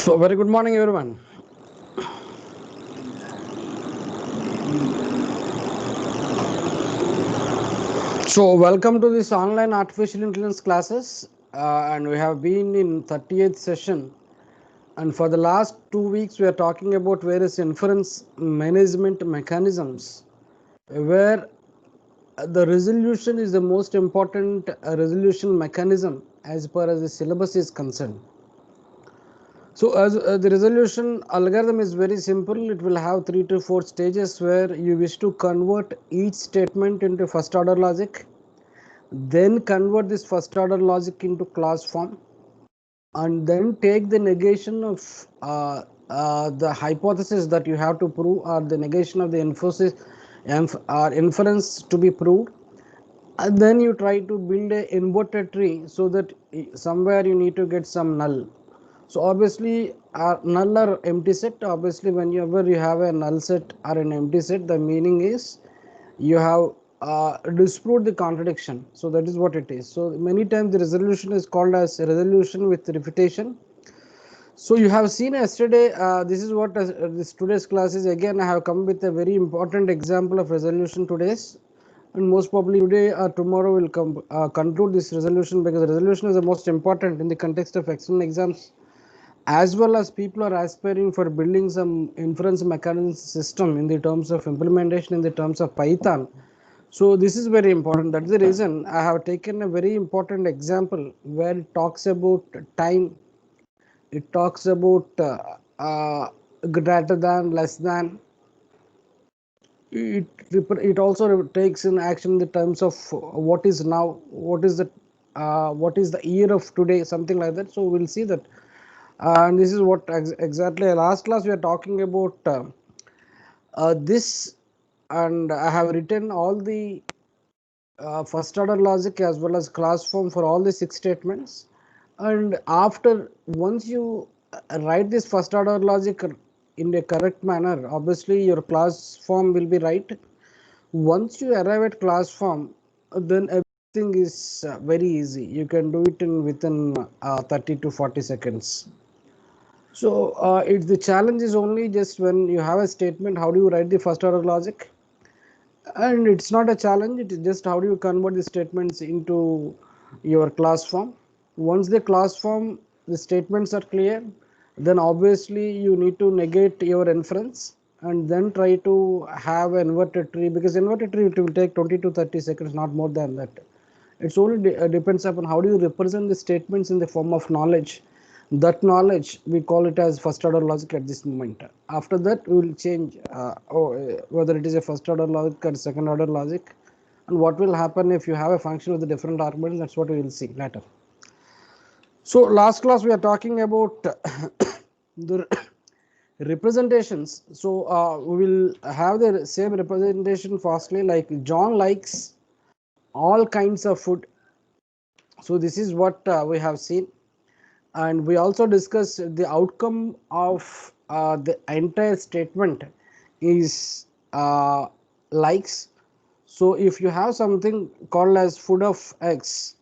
So, very good morning, everyone. So, welcome to this online artificial intelligence classes, and we have been in 38th session. And for the last 2 weeks, we are talking about various inference management mechanisms, where the resolution is the most important resolution mechanism as far as the syllabus is concerned. So, as the resolution algorithm is very simple, it will have 3 to 4 stages where you wish to convert each statement into first order logic, then convert this first order logic into class form, and then take the negation of the hypothesis that you have to prove, or the negation of the inference to be proved, and then you try to build a inverted tree so that somewhere you need to get some null. So obviously null or empty set, obviously whenever you have a null set or an empty set, the meaning is you have disproved the contradiction. So that is what it is. So many times the resolution is called as resolution with refutation. So you have seen yesterday, this is what this today's class is. Again, I have come with a very important example of resolution today's, and most probably today or tomorrow will conclude this resolution, because resolution is the most important in the context of external exams, as well as people are aspiring for building some inference mechanism system in the terms of implementation in the terms of Python. So this is very important. That's the reason I have taken a very important example where it talks about time, it talks about greater than, less than. It also takes in action in the terms of what is now, what is the year of today, something like that. So we'll see that. And this is what exactly last class we are talking about this, and I have written all the first order logic as well as class form for all the 6 statements. And after, once you write this first order logic in a correct manner, obviously your class form will be right. Once you arrive at class form, then everything is very easy. You can do it in within 30 to 40 seconds. So it's the challenge is only just when you have a statement, how do you write the first order logic? And it's not a challenge, it is just how do you convert the statements into your class form. Once the class form, the statements are clear, then obviously you need to negate your inference and then try to have an inverted tree, because inverted tree it will take 20 to 30 seconds, not more than that. It's only depends upon how do you represent the statements in the form of knowledge. That knowledge we call it as first order logic at this moment. After that we will change whether it is a first order logic or second order logic, and what will happen if you have a function with the different arguments. That's what we will see later. So last class we are talking about the representations. So we will have the same representation firstly, like John likes all kinds of food. So this is what we have seen, and we also discussed the outcome of the entire statement is likes. So if you have something called as food of X,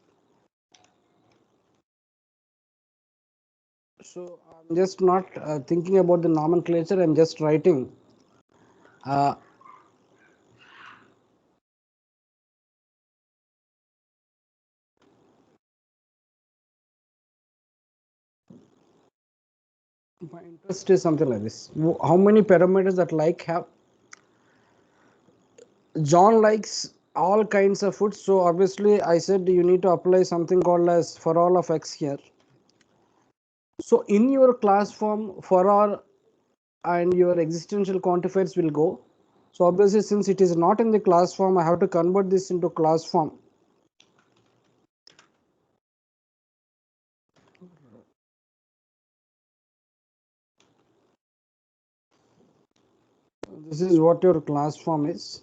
so I'm just not thinking about the nomenclature, I'm just writing uh, my interest is something like this. How many parameters that like have? John likes all kinds of food, so obviously I said you need to apply something called as for all of X here. So in your class form, for all and your existential quantifiers will go. So obviously since it is not in the class form, I have to convert this into class form. This is what your class form is.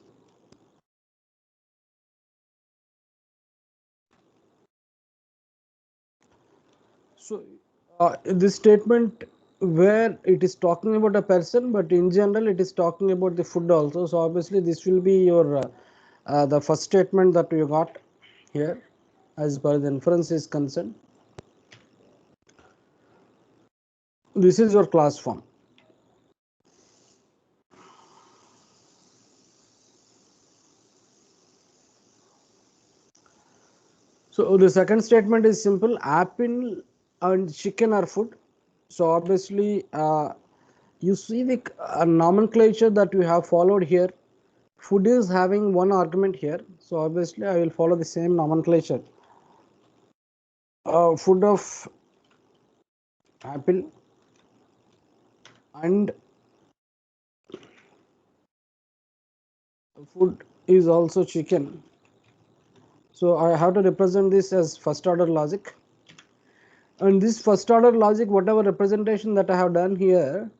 So this statement where it is talking about a person, but in general it is talking about the food also. So obviously this will be your the first statement that you got here as per the inference is concerned. This is your class form. So the second statement is simple: apple and chicken are food. So obviously, you see the nomenclature that we have followed here. Food is having one argument here, so obviously I will follow the same nomenclature. Food of apple and food is also chicken. So I have to represent this as first order logic. And this first order logic, whatever representation that I have done here,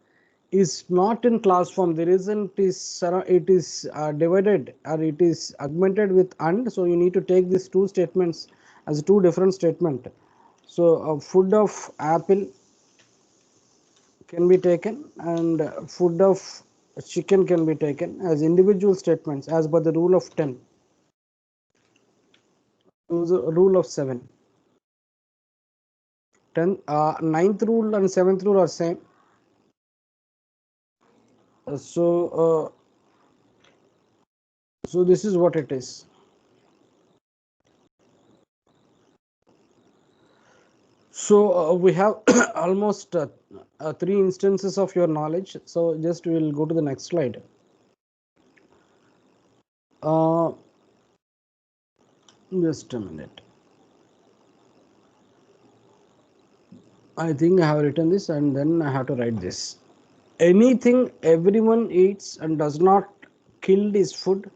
is not in class form. The reason it is divided, or it is augmented with and, so you need to take these two statements as two different statement. So food of apple can be taken, and food of chicken can be taken as individual statements as per the rule of 10, rule of 7. 9th rule and 7th rule are same. So this is what it is. So we have almost 3 instances of your knowledge. So just we will go to the next slide. Just a minute. I think I have written this and then I have to write this. Anything everyone eats and does not kill is food.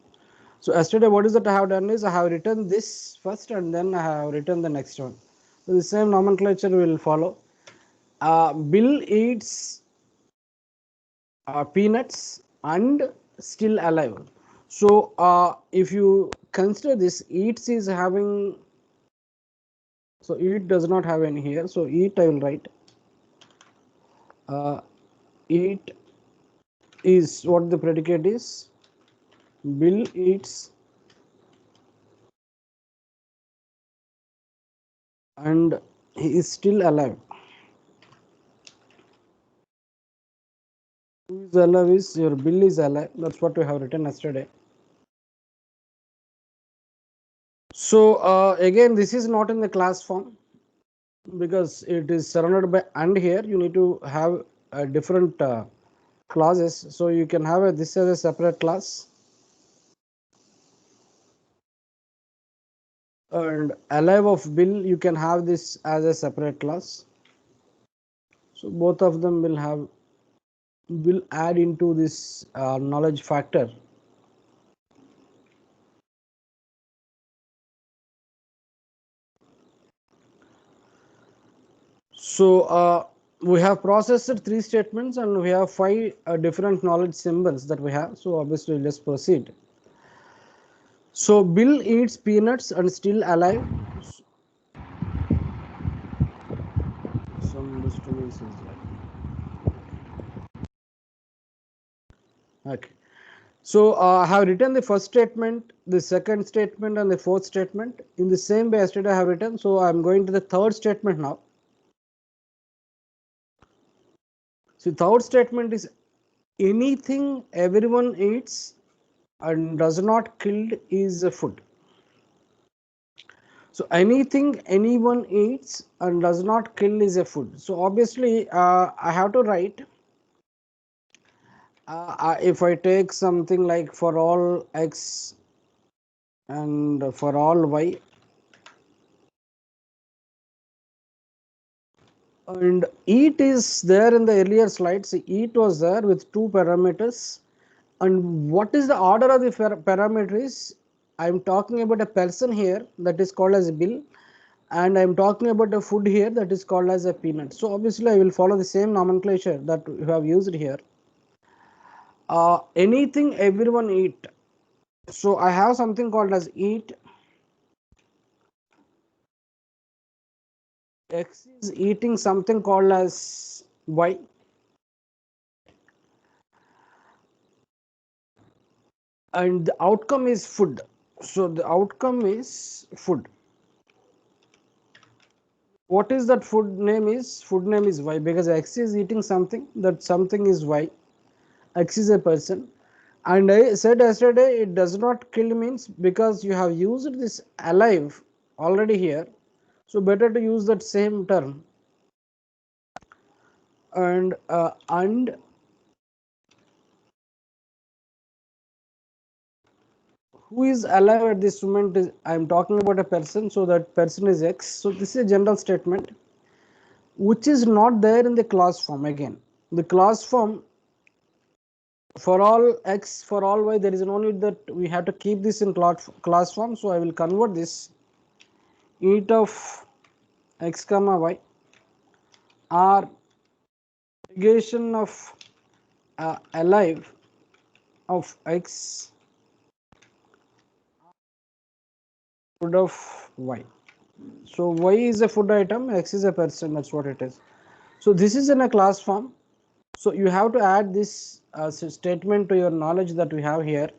So yesterday what is that I have done is I have written this first and then I have written the next one. So the same nomenclature will follow. Bill eats peanuts and still alive. So if you consider this, eats is having, so eat does not have any here, so eat I will write. Eat is what the predicate is. Bill eats and he is still alive. Who is alive is your Bill is alive. That's what we have written yesterday. So again, this is not in the class form because it is surrounded by and. Here you need to have a different clauses, so you can have this as a separate class, and alive of Bill you can have this as a separate class. So both of them will add into this knowledge factor. So we have processed 3 statements and we have 5 different knowledge symbols that we have. So obviously let's proceed. So Bill eats peanuts and still alive. Some disturbance is there. Okay. So I have written the first statement, the second statement, and the fourth statement in the same way yesterday I have written. So I am going to the third statement now. So third statement is anything everyone eats and does not kill is a food. So anything anyone eats and does not kill is a food. So obviously I have to write, if I take something like for all x and for all y, and eat is there in the earlier slides. Eat was there with 2 parameters, and what is the order of the parameters? I am talking about a person here that is called as Bill, and I am talking about a food here that is called as a peanut. So obviously I will follow the same nomenclature that we have used here. Anything everyone eat. So I have something called as eat. X is eating something called as Y. And the outcome is food. So the outcome is food. what is that food name is y, because x is eating something, that something is y, x is a person. And I said yesterday it does not kill means because you have used this alive already here, so better to use that same term. And who is alive at this moment is, I am talking about a person, so that person is x. So this is a general statement which is not there in the class form. Again, the class form for all x, for all y, there is no need that we have to keep this in class form. So I will convert this eat of x comma y or negation of alive of x food of y. So y is a food item, x is a person, that's what it is. So this is in a class form. So you have to add this statement to your knowledge that we have here.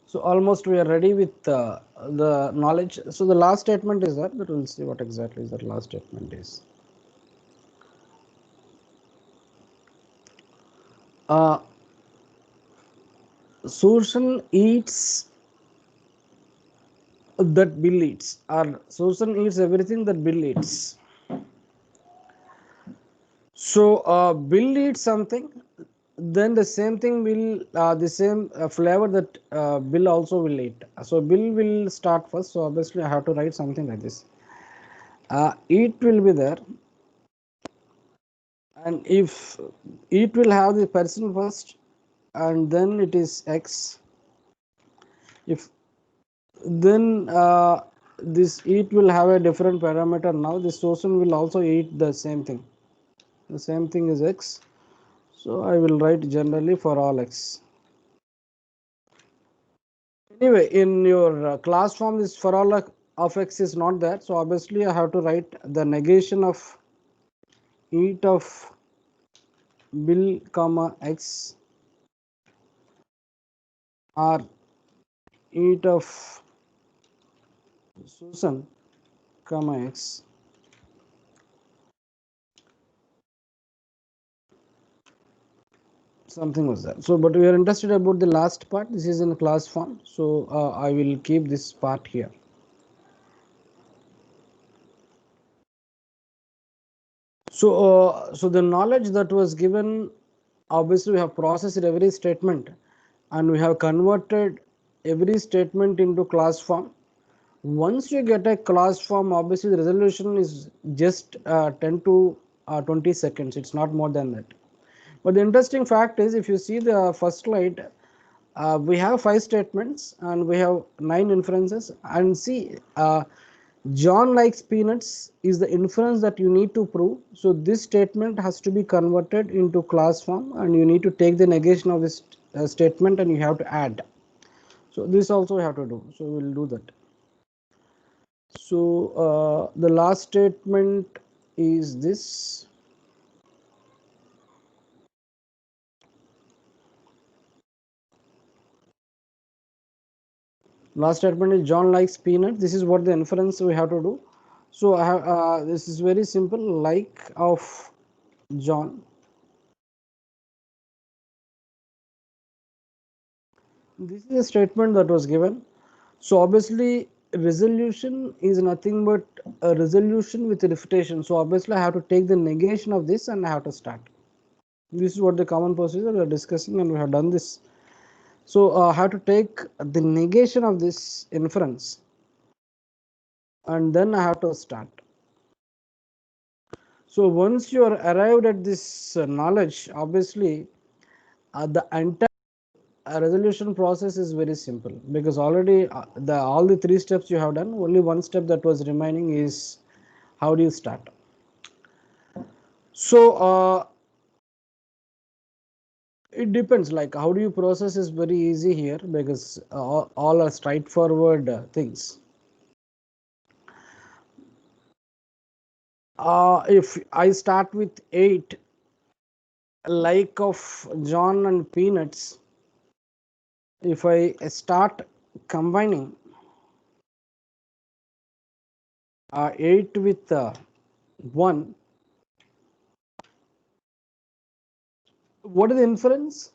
So almost we are ready with the knowledge. So the last statement is that, but we'll see what exactly is that last statement is. Susan eats that Bill eats, or Susan eats everything that Bill eats. So Bill eats something, then the same thing will the same flavor that Bill also will eat. So Bill will start first. So obviously I have to write something like this. Eat will be there, and if eat will have the person first, and then it is x. If then this eat will have a different parameter. Now this Susan will also eat the same thing. The same thing is x. So I will write generally for all x. Anyway, in your class form, this for all of x is not there. So obviously I have to write the negation of eat of Bill comma x or eat of Susan comma x. Something was that. So but we are interested about the last part. This is in the class form. So I will keep this part here. So the knowledge that was given, obviously we have processed every statement and we have converted every statement into class form. Once you get a class form, obviously the resolution is just 10 to 20 seconds. It's not more than that. But the interesting fact is, if you see the first slide, we have 5 statements and we have 9 inferences. And see, John likes peanuts is the inference that you need to prove. So this statement has to be converted into class form, and you need to take the negation of this statement and you have to add. So this also we have to do. So we will do that. So the last statement is this. Last statement is John likes peanut. This is what the inference we have to do. So I have, this is very simple. Like of John. This is a statement that was given. So obviously resolution is nothing but a resolution with a refutation. So obviously I have to take the negation of this and I have to start. This is what the common procedure we are discussing, and we have done this. So I have to take the negation of this inference and then I have to start. So once you are arrived at this knowledge, obviously the entire resolution process is very simple, because already all the 3 steps you have done. Only one step that was remaining is how do you start. So it depends, like how do you process is very easy here, because all are straightforward things. If I start with 8, like of John and peanuts, if I start combining 8 with 1, what is the inference?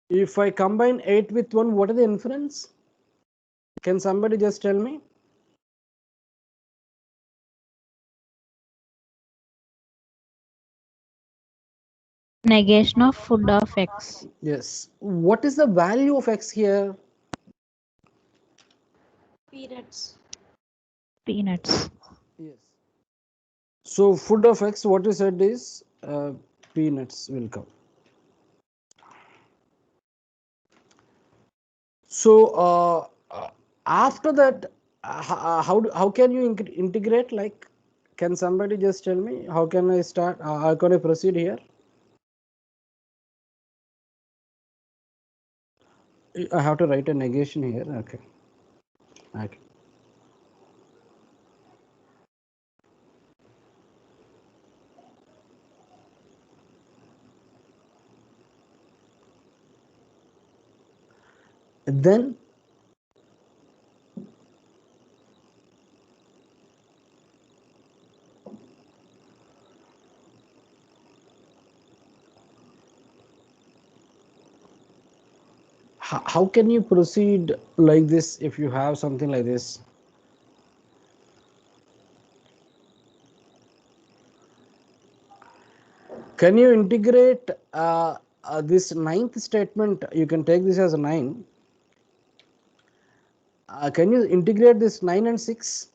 If I combine 8 with 1, what is the inference? Can somebody just tell me? Negation of food of X. Yes. What is the value of X here? Peanuts. Peanuts. Yes. So food of X, what you said is peanuts will come. So after that, how can you integrate? Like, can somebody just tell me how can I start? How can I proceed here? I have to write a negation here. Okay. Okay. Then how can you proceed like this if you have something like this? Can you integrate this ninth statement? You can take this as a 9. Can you integrate this 9 and 6?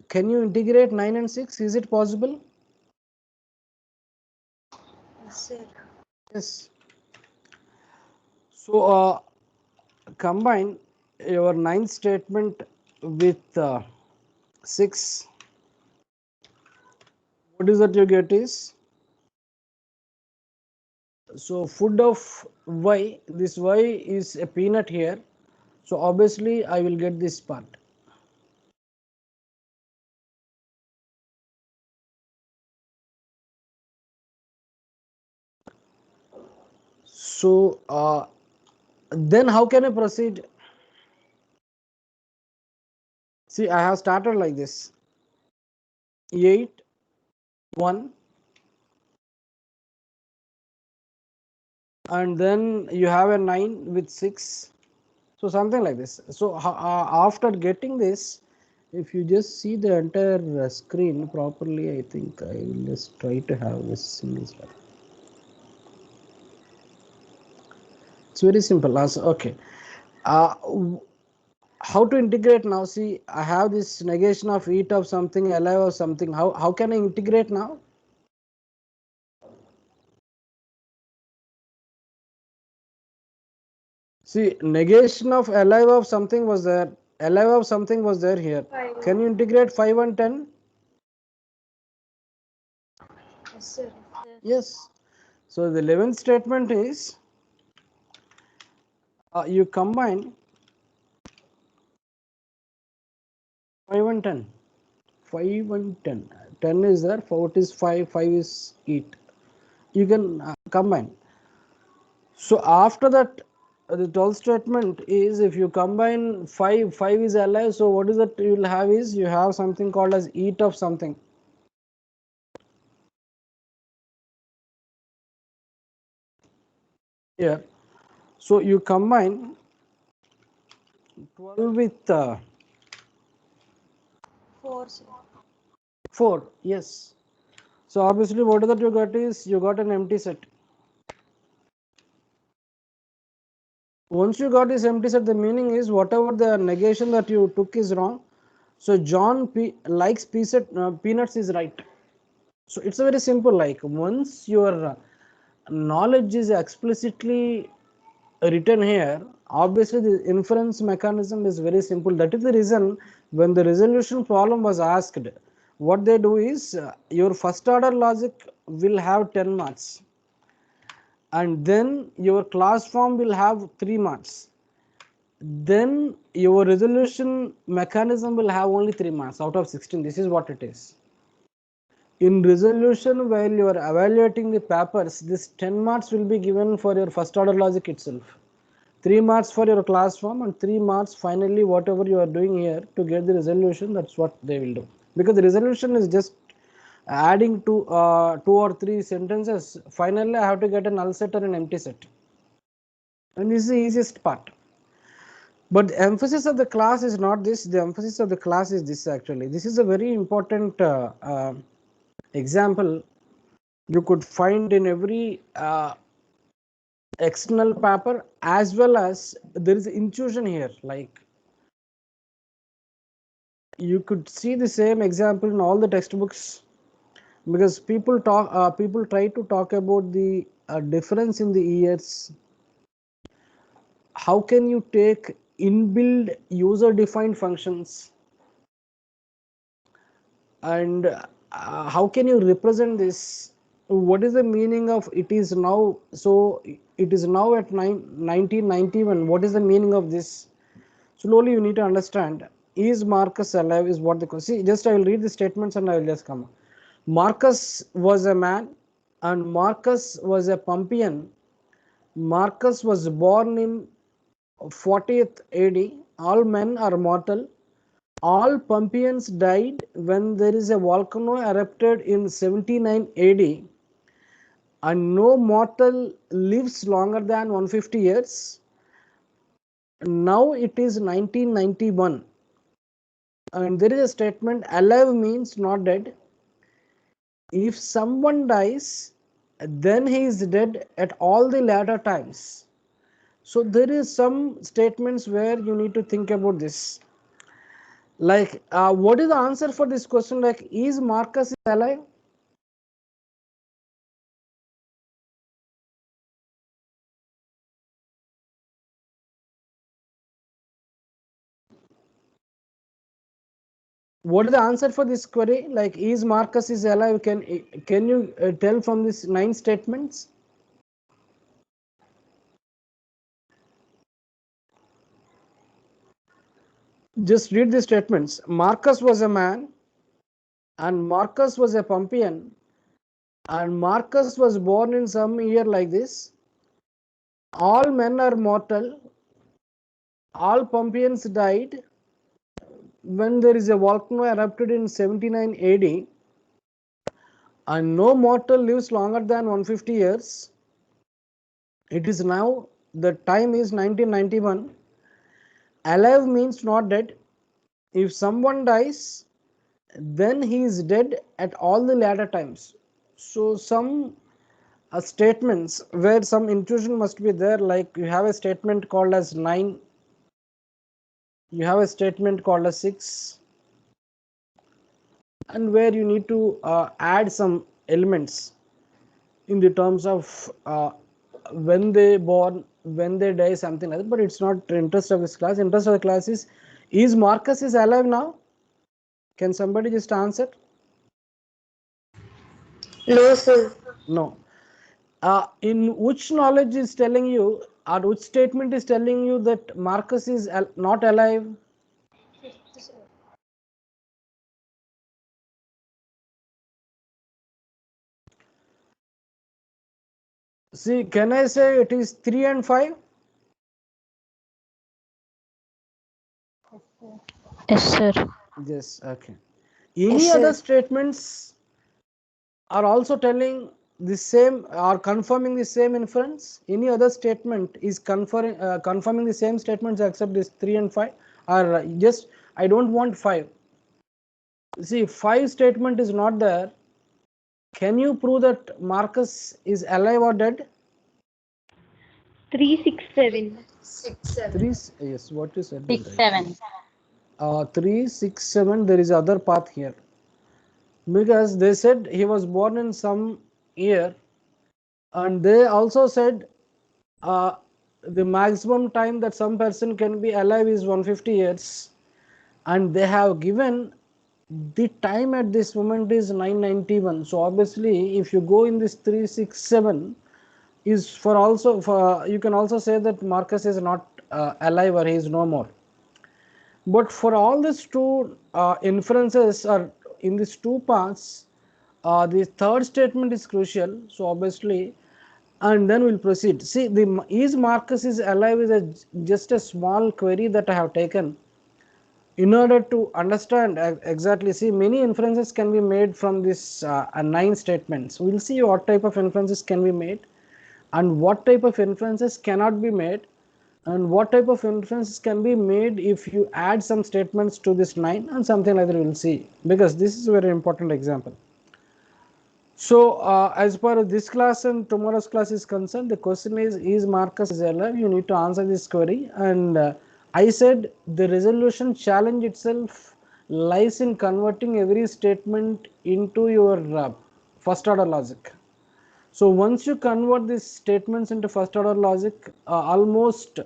Can you integrate 9 and 6? Is it possible? Yes, sir. Yes. So combine your ninth statement with 6. What is that you get is, so food of Y, this Y is a peanut here. So obviously I will get this part. So then how can I proceed? See, I have started like this: 8, 1, and then you have a 9 with 6. So something like this. So after getting this, if you just see the entire screen properly, I think I will just try to have this single slide. It's very simple. Okay. Uh, how to integrate now? See, I have this negation of eat of something, alive of something. How can I integrate now? See, negation of alive of something was there. Alive of something was there here. 5. Can you integrate 5 and 10? Yes, sir. Yes. So the 11th statement is you combine 5 and 10. 5 and 10. 10 is there, 4 is 5, 5 is 8. You can combine. So after that, the 12th statement is if you combine 5, 5 is alive. So what is that you will have is you have something called as eat of something. Here. So you combine 12 with 4, sir. 4. Yes. So obviously what is that you got is you got an empty set. Once you got this empty set, the meaning is whatever the negation that you took is wrong. So John likes peanuts is right. So it's a very simple, like once your knowledge is explicitly written here, obviously the inference mechanism is very simple. That is the reason when the resolution problem was asked, what they do is your first order logic will have 10 marks and then your class form will have 3 marks. then your resolution mechanism will have only 3 marks out of 16. This is what it is. In resolution, while you are evaluating the papers, this 10 marks will be given for your first order logic itself. 3 marks for your class form and 3 marks finally whatever you are doing here to get the resolution. That's what they will do, because the resolution is just adding to 2 or 3 sentences. Finally I have to get a null set or an empty set, and this is the easiest part. But the emphasis of the class is not this. The emphasis of the class is this. Actually, this is a very important example you could find in every external paper, as well as there is intuition here. Like, you could see the same example in all the textbooks, because people try to talk about the difference in the years. How can you take inbuilt user defined functions, and how can you represent this? What is the meaning of it is now? So it is now at 1991. What is the meaning of this? Slowly you need to understand. Is Marcus alive? Is what the question. See, just I will read the statements and I will just come. Marcus was a man, and Marcus was a Pompeian. Marcus was born in 40th AD. All men are mortal. All Pompeians died when there is a volcano erupted in 79 AD, and no mortal lives longer than 150 years. Now it is 1991, and there is a statement: alive means not dead. If someone dies, then he is dead at all the latter times. So there is some statements where you need to think about this. Like, what is the answer for this question? Like, is Marcus alive? What is the answer for this query? Like, is Marcus is alive? Can you tell from these 9 statements? Just read the statements. Marcus was a man, and Marcus was a Pompeian, and Marcus was born in some year like this. All men are mortal. All Pompeians died when there is a volcano erupted in 79 AD, and no mortal lives longer than 150 years. It is now, the time is 1991. Alive means not dead. If someone dies, then he is dead at all the latter times. So some statements where some intuition must be there, like you have a statement called as 9, you have a statement called as 6, and where you need to add some elements in the terms of when they born, when they die, something like that. But it's not interest of this class. Interest of the class is Marcus is alive now? Can somebody just answer? No, sir. No. In which knowledge is telling you, or which statement is telling you that Marcus is not alive? Fifth, sir. See, can I say it is 3 and 5? Yes, sir. Yes, okay. Any Yes, other sir. statements are also telling the same or confirming the same inference? Any other statement is confirming the same statements except this 3 and 5? Or just, I don't want 5. See, 5 statement is not there. Can you prove that Marcus is alive or dead? 367. 3, yes, what you said. 6, 7. 3, 6, 7, there is other path here, because they said he was born in some year, and they also said the maximum time that some person can be alive is 150 years, and they have given the time at this moment is 991. So obviously if you go in this 3, 6, 7 is for also for, you can also say that Marcus is not alive or he is no more. But for all these two inferences or in these two parts, the third statement is crucial. So obviously, and then we'll proceed. See, the is Marcus is alive is just a small query that I have taken in order to understand exactly. See, many inferences can be made from this 9 statements. We will see what type of inferences can be made and what type of inferences cannot be made, and what type of inferences can be made if you add some statements to this 9 and something like that. We will see, because this is a very important example. So as far as this class and tomorrow's class is concerned, the question is Marcus is alive? You need to answer this query, and I said the resolution challenge itself lies in converting every statement into your first order logic. So once you convert these statements into first order logic, almost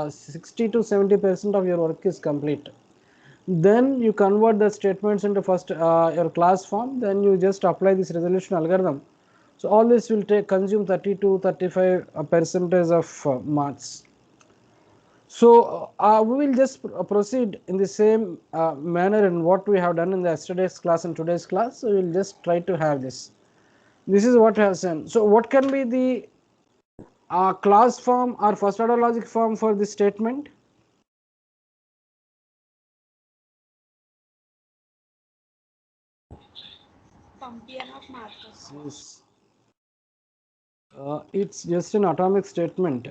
60 to 70% of your work is complete. Then you convert the statements into first your class form, then you just apply this resolution algorithm. So all this will consume 30 to 35 percentage of marks. So we will just proceed in the same manner in what we have done in the yesterday's class and today's class. So we will just try to have this. This is what has done. So what can be the class form or first order logic form for this statement? Pumpkin of Marcus. Yes. It's just an atomic statement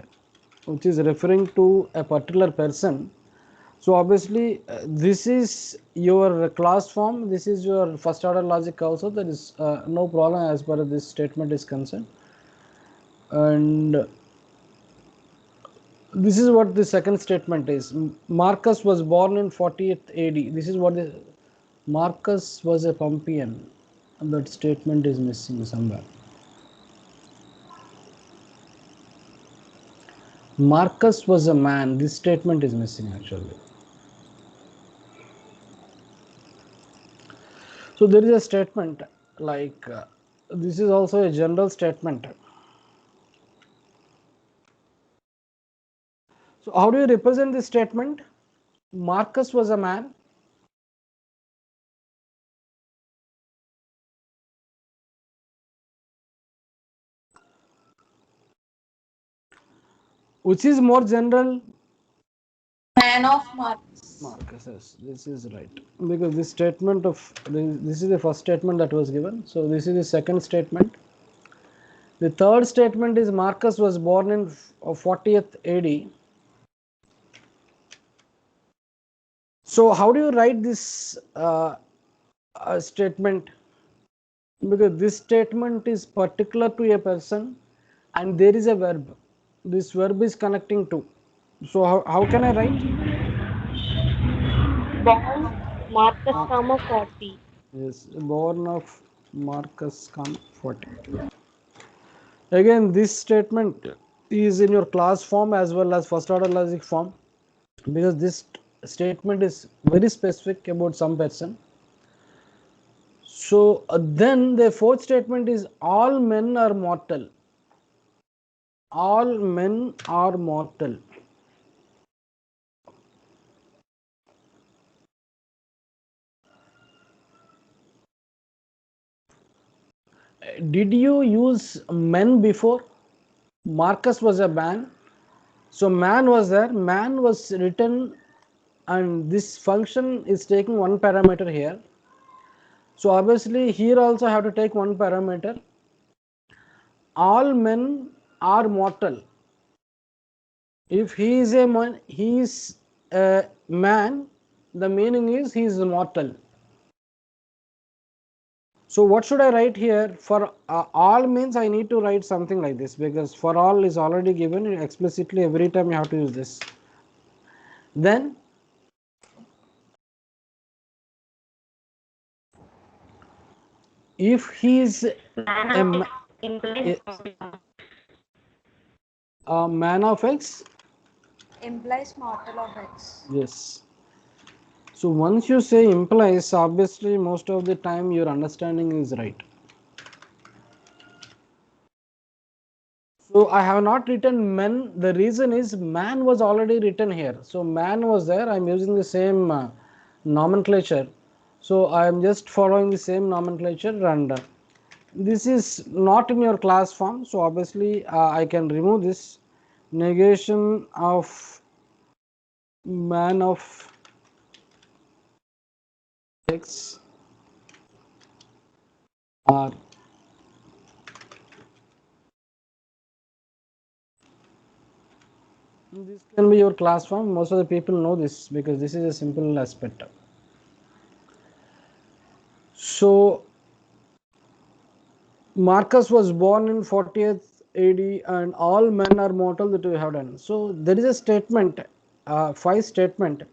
which is referring to a particular person. So obviously this is your class form, this is your first order logic also. There is no problem as far as this statement is concerned. And this is what the second statement is. Marcus was born in 40th AD. This is what the Marcus was a Pompeian. And that statement is missing somewhere. Marcus was a man. This statement is missing actually. So there is a statement like this is also a general statement. So how do you represent this statement? Marcus was a man. Which is more general? Man of Marcus. Marcus, yes, this is right. Because this statement of this is the first statement that was given. So this is the second statement. The third statement is Marcus was born in 40th AD. So how do you write this statement? Because this statement is particular to a person and there is a verb. This verb is connecting to. So how can I write? Born Marcus, 40. Yes, born of Marcus, 40. Again, this statement is in your class form as well as first order logic form, because this statement is very specific about some person. So then the fourth statement is all men are mortal. All men are mortal. Did you use men before? Marcus was a man. So man was there. Man was written, and this function is taking one parameter here. So obviously here also I have to take one parameter. All men are mortal. If he is a man, he is a man, the meaning is he is mortal. So what should I write here? For all means I need to write something like this, because for all is already given explicitly. Every time you have to use this. Then if he is a man of X, Implies mortal of X. yes. So once you say implies, obviously most of the time your understanding is right. So I have not written men. The reason is man was already written here. So man was there. I'm using the same nomenclature. So I am just following the same nomenclature, and this is not in your class form. So obviously I can remove this negation of man of X or this can be your class form. Most of the people know this because this is a simple aspect. So Marcus was born in 40th AD and all men are mortal that we have done. So there is a statement, 5 statement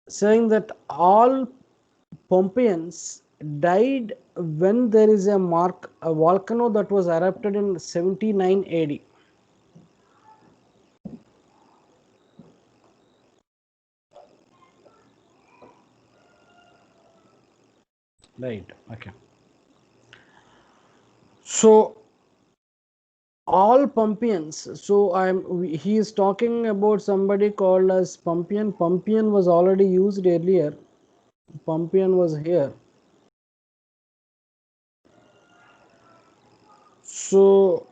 saying that all Pompeians died when there is a volcano that was erupted in 79 AD. Right, okay. So all Pompeians, so he is talking about somebody called as Pompeian. Pompeian was already used earlier. Pompeian was here. So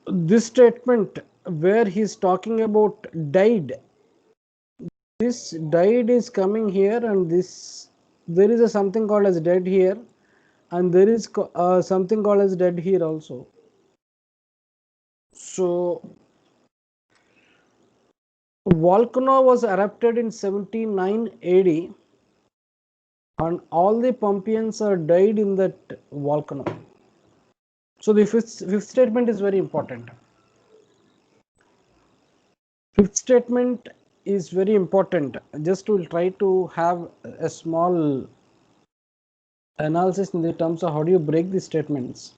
this statement where he is talking about died, this died is coming here, and this there is a something called as dead here, and there is something called as dead here also. So volcano was erupted in 79 AD, and all the Pompeians are died in that volcano. So the fifth statement is very important. Fifth statement is very important. Just to try to have a small analysis in the terms of how do you break these statements.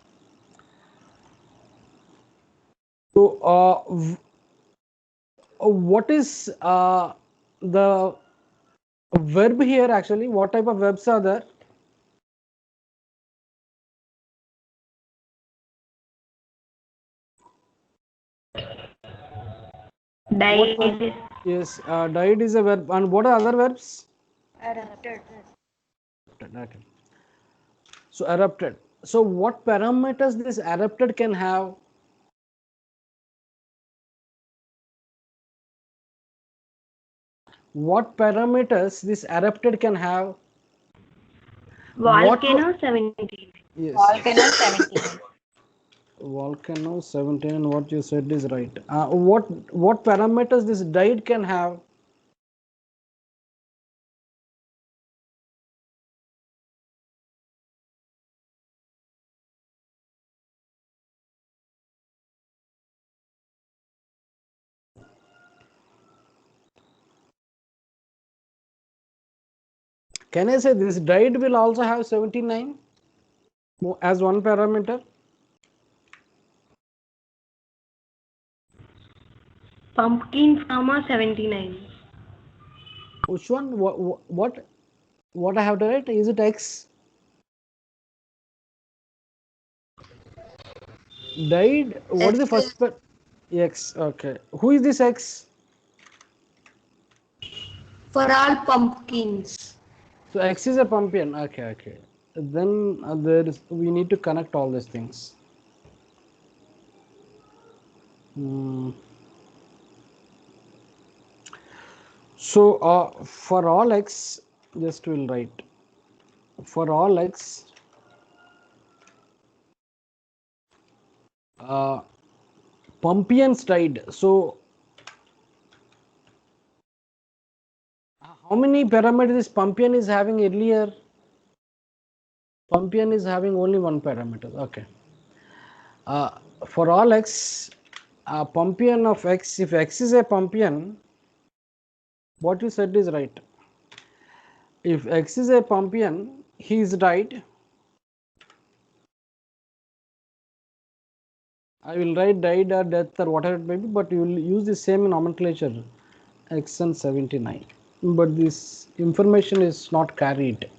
So what is the verb here actually? What type of verbs are there? Died. Yes, died is a verb. And what are other verbs? Erupted. Okay. So erupted. So what parameters this erupted can have? What parameters this erupted can have? Volcano 17. Yes. Volcano 17. Volcano 17. What you said is right. What parameters this died can have? Can I say this died will also have 79 as one parameter? Pumpkins, 79. Which one? What I have to write? Is it X? Died. What is the first part? X. Okay. Who is this X? For all pumpkins. So X is a Pompeian. Okay. Okay. Then we need to connect all these things. So for all X, just we'll write for all X. Pompeians died. So how many parameters this Pompeian is having earlier? Pompeian is having only one parameter. Okay. For all X, Pompeian of X, if X is a Pompeian, what you said is right. If X is a Pompeian, he is died. I will write died or death or whatever it may be, but you will use the same nomenclature, X and 79. But this information is not carried.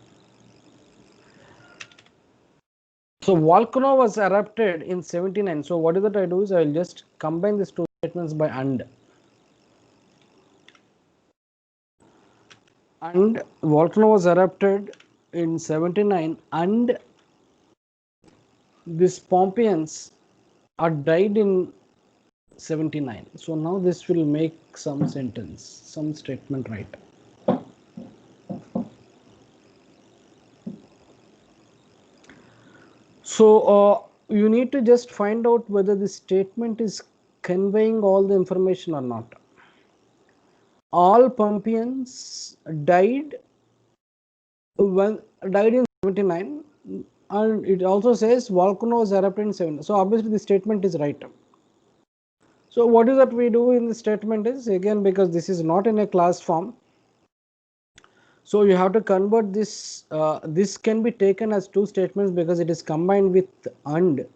So volcano was erupted in 79. So what is that I do is I will just combine these two statements by and volcano was erupted in 79 and these Pompeians are died in 79. So now this will make some sentence, some statement right. So you need to just find out whether the statement is conveying all the information or not. All Pompeians died in 79, and it also says volcano was erupted in 7. So obviously the statement is right. So what is that we do in the statement is, again, because this is not in a class form, so you have to convert this. This can be taken as two statements because it is combined with and.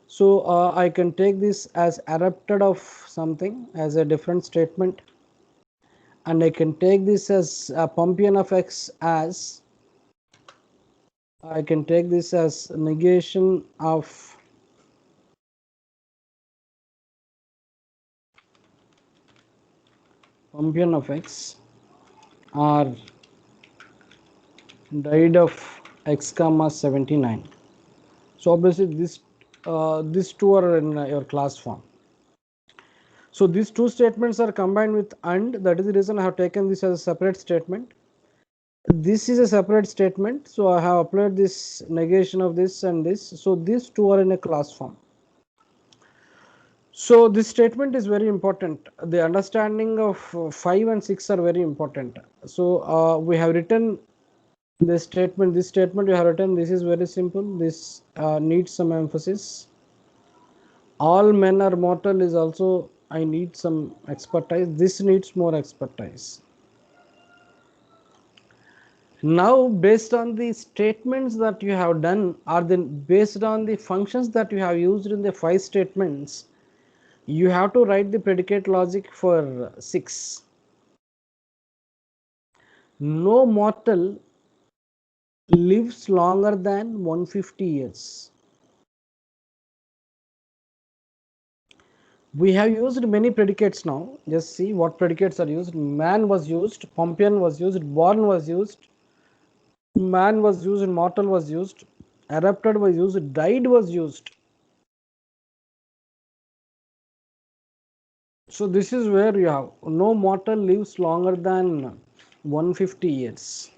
So I can take this as erupted of something as a different statement, and I can take this as a Pompeian of X as, I can take this as negation of Pompeian of X or died of X comma 79. So obviously these two are in your class form. So these two statements are combined with and, that is the reason I have taken this as a separate statement. This is a separate statement, so I have applied this negation of this and this. So these two are in a class form. So this statement is very important. The understanding of 5 and 6 are very important. So we have written this statement we have written. This is very simple. This needs some emphasis. All men are mortal is also, I need some expertise. This needs more expertise. Now based on the statements that you have done, or then based on the functions that you have used in the 5 statements, you have to write the predicate logic for 6. No mortal lives longer than 150 years. We have used many predicates now. Just see what predicates are used. Man was used, Pompeian was used, born was used, man was used, mortal was used, erupted was used, died was used. So this is where you have no mortal lives longer than 150 years.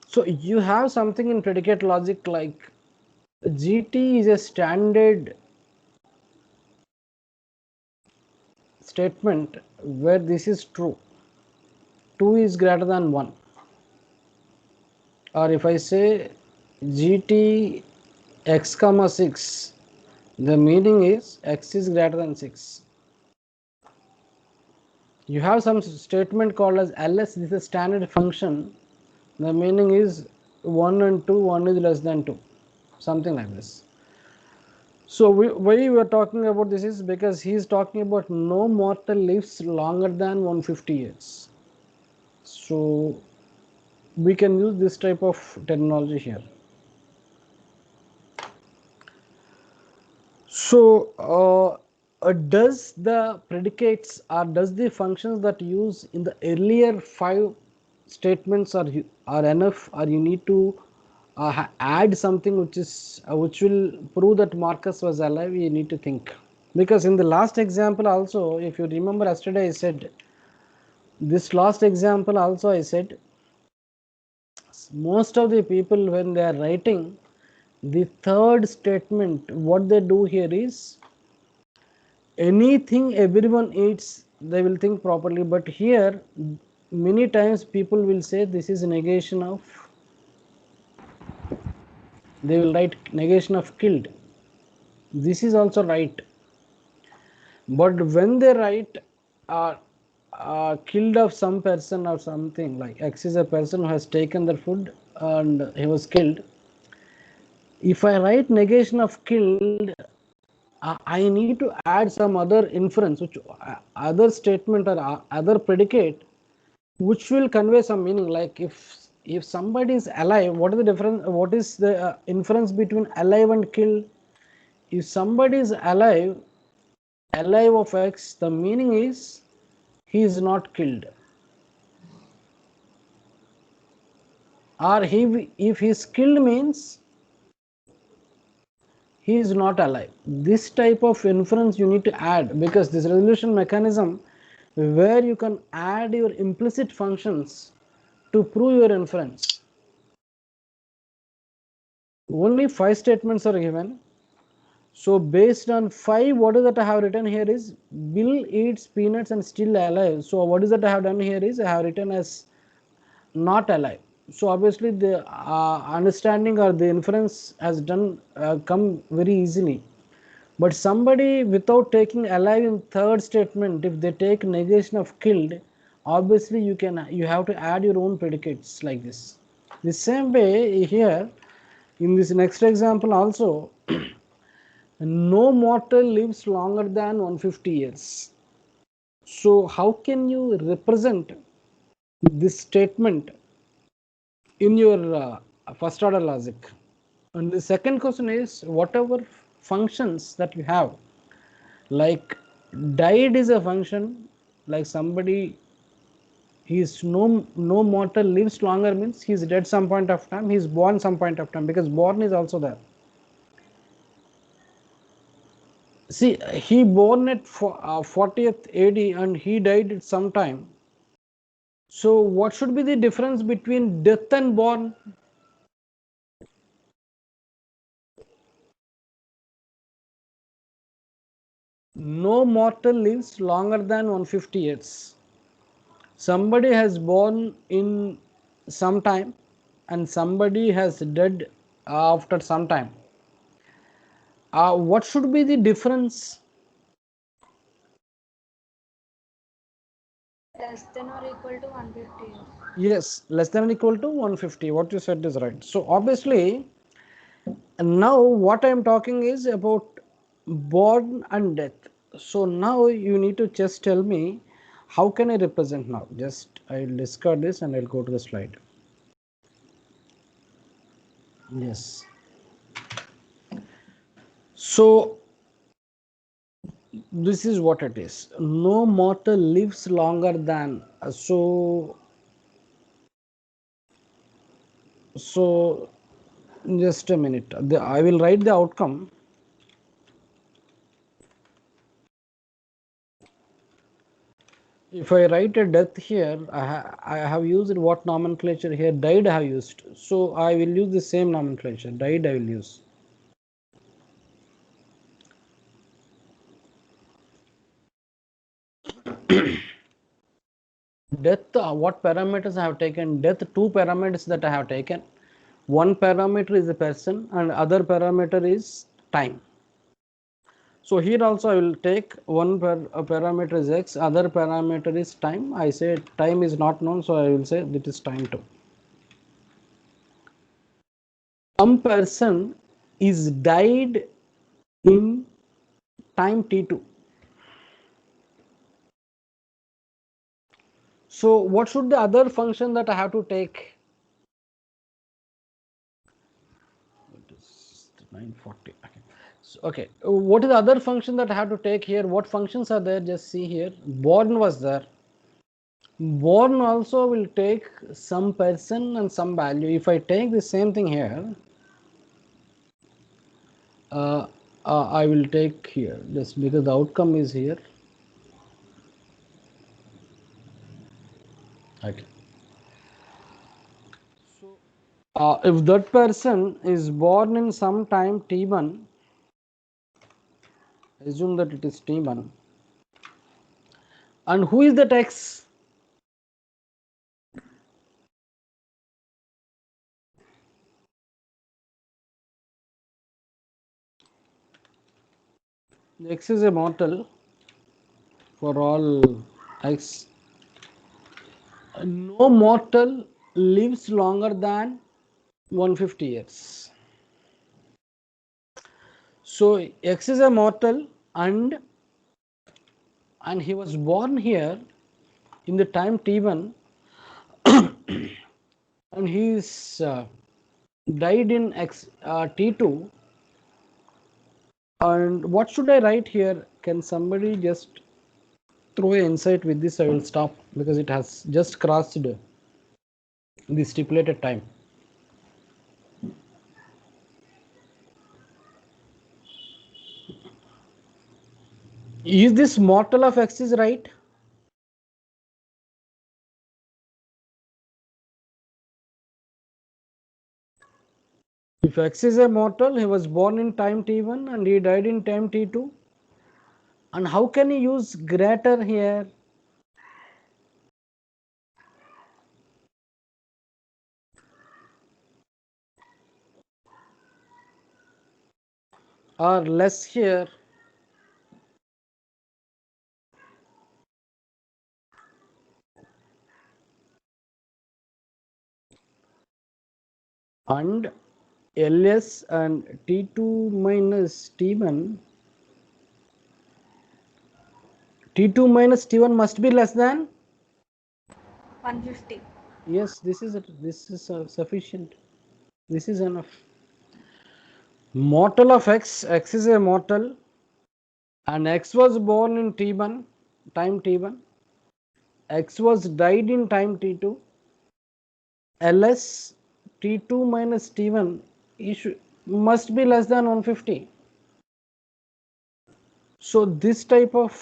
So you have something in predicate logic like GT is a standard statement where this is true. 2 is greater than 1. Or if I say GT x comma 6, the meaning is x is greater than 6. You have some statement called as LS, this is a standard function. The meaning is 1 and 2, 1 is less than 2, something like this. So why we are talking about this is because he is talking about no mortal lives longer than 150 years. So we can use this type of terminology here. So does the predicates or does the functions that use in the earlier 5 statements are enough, or you need to add something which will prove that Marcus was alive? You need to think, because in the last example also, if you remember yesterday I said, this last example also I said, most of the people when they are writing the third statement, what they do here is anything everyone eats, they will think properly. But here many times people will say this is a negation of, they will write negation of killed. This is also right, but when they write killed of some person or something, like X is a person who has taken their food and he was killed, if I write negation of killed, I need to add some other inference, which other statement or other predicate which will convey some meaning. Like if if somebody is alive, what is the difference? What is the inference between alive and killed? If somebody is alive, alive of X, the meaning is he is not killed. Or if he is killed means he is not alive. This type of inference you need to add, because this resolution mechanism where you can add your implicit functions to prove your inference. Only 5 statements are given. So based on 5, what is that I have written here is Bill eats peanuts and still alive. So what is that I have done here is I have written as not alive. So obviously the understanding or the inference has done come very easily. But somebody without taking alive in third statement, if they take negation of killed, obviously you have to add your own predicates like this. The same way here in this next example also, no mortal lives longer than 150 years. So how can you represent this statement in your first order logic? And the second question is, whatever functions that you have, like died is a function, like somebody, he is no mortal lives longer means he is dead some point of time, he is born some point of time, because born is also there. See, he born at 40th AD and he died at some time. So what should be the difference between death and born? No mortal lives longer than 150 years. Somebody has born in some time and somebody has died after some time. What should be the difference? Less than or equal to 150 years. Yes, less than or equal to 150. What you said is right. So obviously, now what I am talking is about born and death. So now you need to just tell me how can I represent now. Just I will discard this and I will go to the slide. Yes. So this is what it is. No mortal lives longer than. So just a minute. I will write the outcome. If I write a death here, I have used what nomenclature here? Died I have used. So I will use the same nomenclature. Died I will use. Death, what parameters I have taken? Death, 2 parameters that I have taken. One parameter is the person and other parameter is time. So here also I will take one parameter is x, other parameter is time. I say time is not known, so I will say that is time too. Some person is died in time t2. So what should the other function that I have to take? It is 940. Okay. So, okay. What is the other function that I have to take here? What functions are there? Just see here. Born was there. Born also will take some person and some value. If I take the same thing here, I will take here just because the outcome is here. Okay. So if that person is born in some time t1, assume that it is t1, and who is that x? X is a mortal for all x. No mortal lives longer than 150 years. So x is a mortal and he was born here in the time t1 and he's died in T2. And what should I write here? Can somebody just throw an insight with this? I will stop because it has just crossed the stipulated time. Is this mortal of X is right? If X is a mortal, he was born in time T1 and he died in time T2. And how can he use greater here? Or less here? And ls and T2 minus T1, T2 minus T1 must be less than? 150. Yes, this is sufficient. This is enough. Mortal of X, X is a mortal, and X was born in T1, time T1. X was died in time T2. ls T2 minus T1 must be less than 150. So this type of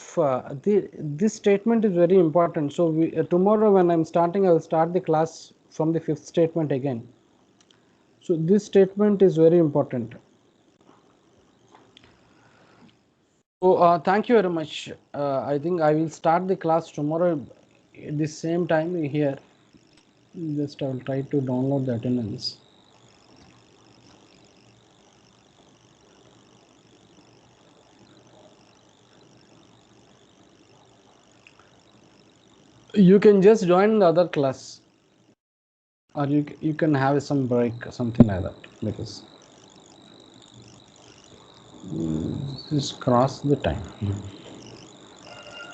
this statement is very important. So tomorrow when I'm starting, I will start the class from the fifth statement again. So this statement is very important. So thank you very much. I think I will start the class tomorrow at the same time here. Just I will try to download the attendance. You can just join the other class, or you can have some break, something like that, because this cross the time.